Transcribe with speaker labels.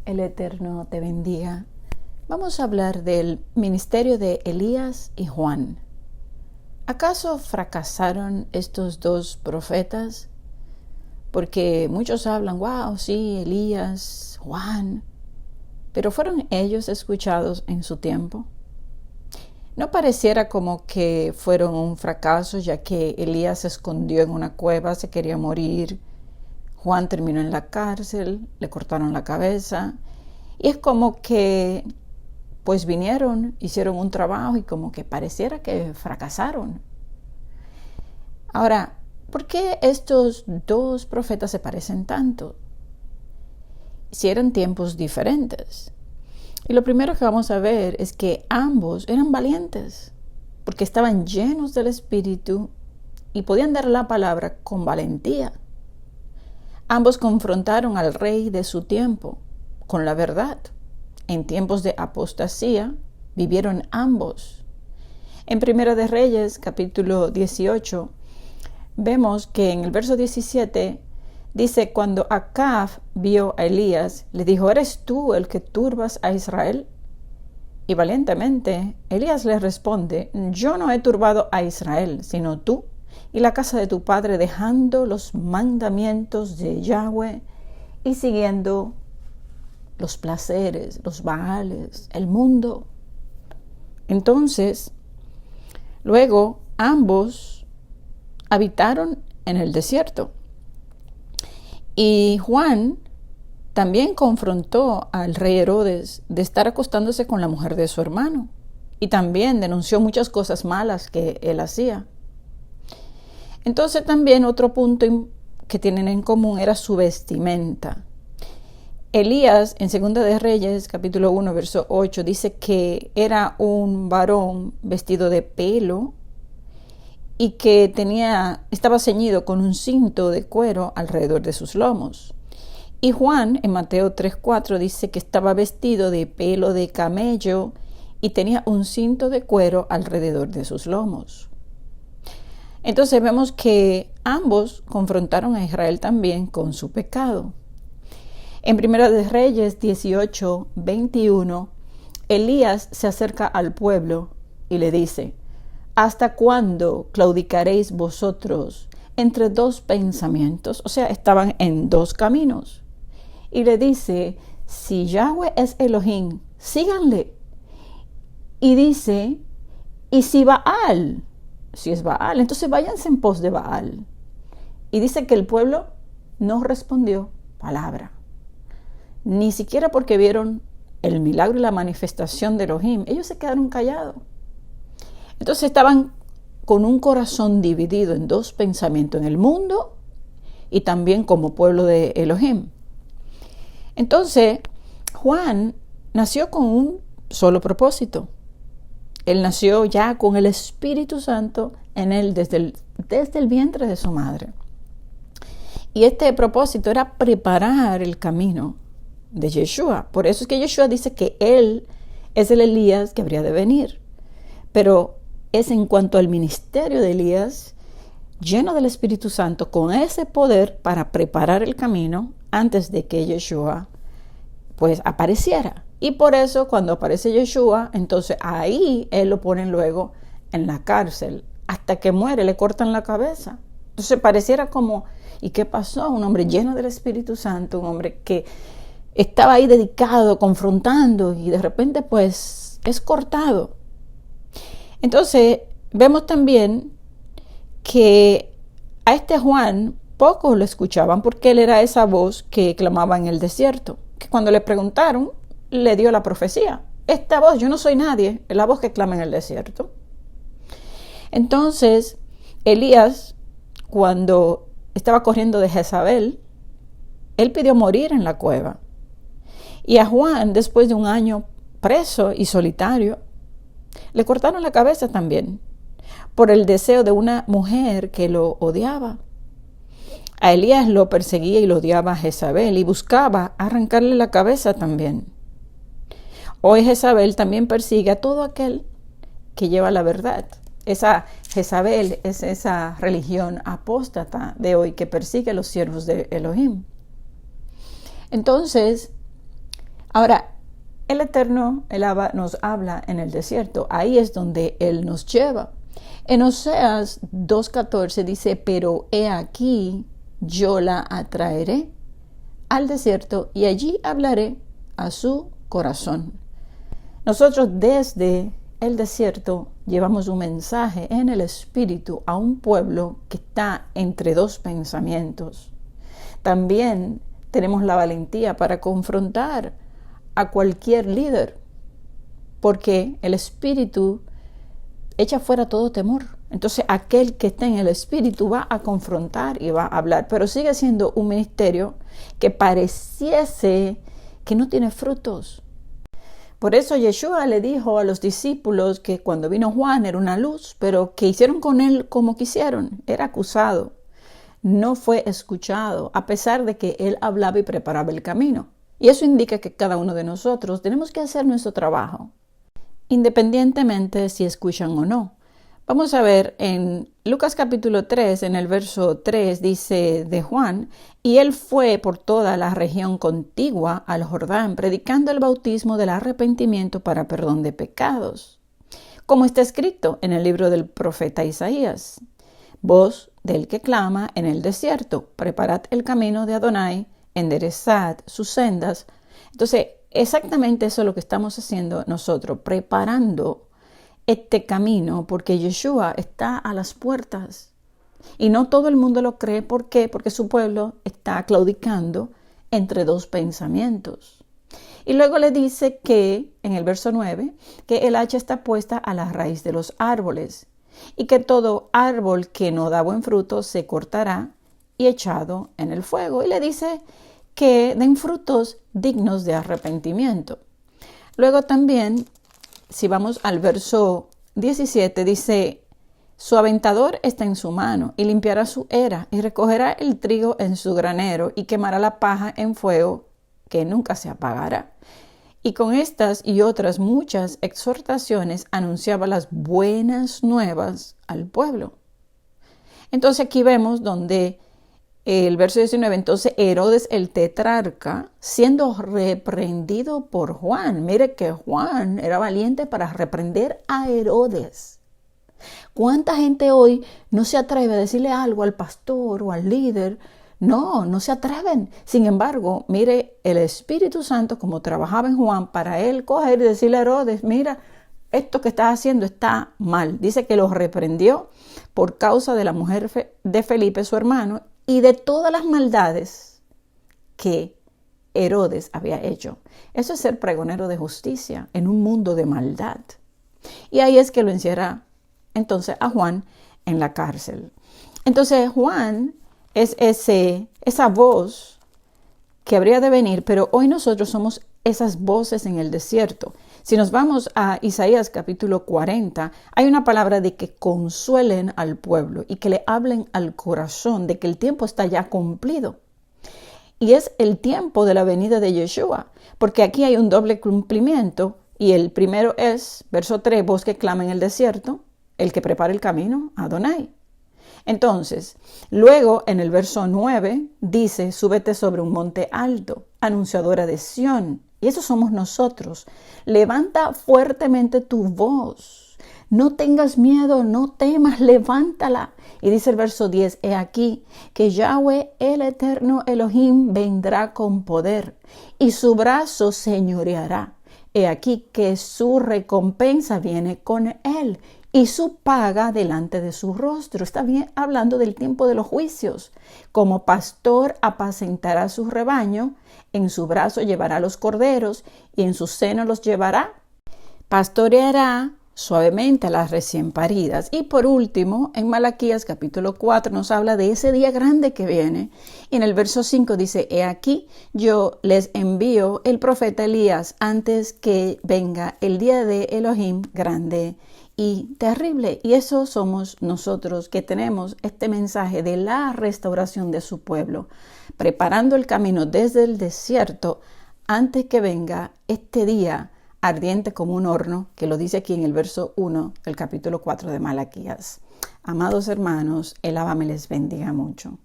Speaker 1: El Eterno te bendiga. Vamos a hablar del ministerio de Elías y Juan. ¿Acaso fracasaron estos dos profetas? Porque muchos hablan, wow, sí, Elías, Juan. ¿Pero fueron ellos escuchados en su tiempo? No pareciera como que fueron un fracaso, ya que Elías se escondió en una cueva, se quería morir. Juan terminó en la cárcel, le cortaron la cabeza. Y es como que, pues vinieron, hicieron un trabajo y como que pareciera que fracasaron. Ahora, ¿por qué estos dos profetas se parecen tanto? Si eran tiempos diferentes. Y lo primero que vamos a ver es que ambos eran valientes, porque estaban llenos del Espíritu y podían dar la palabra con valentía. Ambos confrontaron al rey de su tiempo con la verdad. En tiempos de apostasía vivieron ambos. En Primera de Reyes, capítulo 18, vemos que en el verso 17 dice, cuando Acab vio a Elías, le dijo, ¿eres tú el que turbas a Israel? Y valientemente Elías le responde, yo no he turbado a Israel, sino tú y la casa de tu padre, dejando los mandamientos de Yahweh y siguiendo los placeres, los baales, el mundo. Entonces, luego ambos habitaron en el desierto. Y Juan también confrontó al rey Herodes de estar acostándose con la mujer de su hermano. Y también denunció muchas cosas malas que él hacía. Entonces también otro punto que tienen en común era su vestimenta. Elías, en Segunda de Reyes, capítulo 1, verso 8, dice que era un varón vestido de pelo y que estaba ceñido con un cinto de cuero alrededor de sus lomos. Y Juan, en Mateo 3:4, dice que estaba vestido de pelo de camello y tenía un cinto de cuero alrededor de sus lomos. Entonces vemos que ambos confrontaron a Israel también con su pecado. En Primera de Reyes 18:21, Elías se acerca al pueblo y le dice, ¿hasta cuándo claudicaréis vosotros entre dos pensamientos? O sea, estaban en dos caminos. Y le dice, si Yahweh es Elohim, síganle. Y dice, y si Baal, si es Baal, entonces váyanse en pos de Baal. Y dice que el pueblo no respondió palabra. Ni siquiera porque vieron el milagro y la manifestación de Elohim. Ellos se quedaron callados. Entonces estaban con un corazón dividido en dos pensamientos, en el mundo y también como pueblo de Elohim. Entonces, Juan nació con un solo propósito. Él nació ya con el Espíritu Santo en él desde el vientre de su madre. Y este propósito era preparar el camino de Yeshua. Por eso es que Yeshua dice que él es el Elías que habría de venir. Pero es en cuanto al ministerio de Elías, lleno del Espíritu Santo, con ese poder para preparar el camino antes de que Yeshua pues apareciera. Y por eso cuando aparece Yeshua, entonces ahí él lo ponen luego en la cárcel. Hasta que muere, le cortan la cabeza. Entonces pareciera como, ¿y qué pasó? Un hombre lleno del Espíritu Santo, un hombre que estaba ahí dedicado, confrontando, y de repente pues es cortado. Entonces vemos también que a este Juan pocos lo escuchaban porque él era esa voz que clamaba en el desierto, que cuando le preguntaron le dio la profecía. Esta voz, yo no soy nadie, es la voz que clama en el desierto. Entonces Elías, cuando estaba corriendo de Jezabel, él pidió morir en la cueva. Y a Juan, después de un año preso y solitario, le cortaron la cabeza también por el deseo de una mujer que lo odiaba. A Elías lo perseguía y lo odiaba a Jezabel y buscaba arrancarle la cabeza también. Hoy Jezabel también persigue a todo aquel que lleva la verdad. Esa Jezabel es esa religión apóstata de hoy que persigue a los siervos de Elohim. Entonces, Ahora, el Eterno, el Abba, nos habla en el desierto. Ahí es donde Él nos lleva. En Oseas 2:14 dice, pero he aquí, yo la atraeré al desierto y allí hablaré a su corazón. Nosotros desde el desierto llevamos un mensaje en el espíritu a un pueblo que está entre dos pensamientos. También tenemos la valentía para confrontar a cualquier líder, porque el espíritu echa fuera todo temor. Entonces aquel que está en el espíritu va a confrontar y va a hablar, pero sigue siendo un ministerio que pareciese que no tiene frutos. Por eso Yeshua le dijo a los discípulos que cuando vino Juan era una luz, pero que hicieron con él como quisieron. Era acusado, no fue escuchado, a pesar de que él hablaba y preparaba el camino. Y eso indica que cada uno de nosotros tenemos que hacer nuestro trabajo, independientemente si escuchan o no. Vamos a ver en Lucas capítulo 3, en el verso 3, dice de Juan, y él fue por toda la región contigua al Jordán, predicando el bautismo del arrepentimiento para perdón de pecados, como está escrito en el libro del profeta Isaías. Voz del que clama en el desierto, preparad el camino de Adonai, enderezad sus sendas. Entonces, exactamente eso es lo que estamos haciendo nosotros, preparando este camino, porque Yeshua está a las puertas. Y no todo el mundo lo cree. ¿Por qué? Porque su pueblo está claudicando entre dos pensamientos. Y luego le dice que, en el verso 9, que el hacha está puesta a la raíz de los árboles y que todo árbol que no da buen fruto se cortará y echado en el fuego. Y le dice que den frutos dignos de arrepentimiento. Luego también, si vamos al verso 17, dice, su aventador está en su mano y limpiará su era y recogerá el trigo en su granero y quemará la paja en fuego que nunca se apagará. Y con estas y otras muchas exhortaciones anunciaba las buenas nuevas al pueblo. Entonces aquí vemos donde el verso 19, entonces Herodes el tetrarca, siendo reprendido por Juan. Mire que Juan era valiente para reprender a Herodes. ¿Cuánta gente hoy no se atreve a decirle algo al pastor o al líder? No se atreven. Sin embargo, mire el Espíritu Santo como trabajaba en Juan para él coger y decirle a Herodes, mira, esto que estás haciendo está mal. Dice que los reprendió por causa de la mujer de Felipe, su hermano, y de todas las maldades que Herodes había hecho. Eso es ser pregonero de justicia en un mundo de maldad. Y ahí es que lo encierra entonces a Juan en la cárcel. Entonces Juan es esa voz que habría de venir, pero hoy nosotros somos esas voces en el desierto. Si nos vamos a Isaías capítulo 40, hay una palabra de que consuelen al pueblo y que le hablen al corazón de que el tiempo está ya cumplido. Y es el tiempo de la venida de Yeshua, porque aquí hay un doble cumplimiento y el primero es, verso 3, voz que clama en el desierto, el que prepara el camino, Adonai. Entonces, luego en el verso 9 dice, súbete sobre un monte alto, anunciadora de Sión. Y eso somos nosotros. Levanta fuertemente tu voz. No tengas miedo, no temas, levántala. Y dice el verso 10, he aquí que Yahweh, el eterno Elohim, vendrá con poder y su brazo señoreará. He aquí que su recompensa viene con él y su paga delante de su rostro. Está bien hablando del tiempo de los juicios. Como pastor apacentará su rebaño, en su brazo llevará los corderos y en su seno los llevará. Pastoreará suavemente a las recién paridas. Y por último, en Malaquías capítulo 4 nos habla de ese día grande que viene. Y en el verso 5 dice, he aquí, yo les envío el profeta Elías antes que venga el día de Elohim grande y terrible. Y eso somos nosotros que tenemos este mensaje de la restauración de su pueblo, preparando el camino desde el desierto antes que venga este día ardiente como un horno, que lo dice aquí en el verso 1 del capítulo 4 de Malaquías. Amados hermanos, el Abba me les bendiga mucho.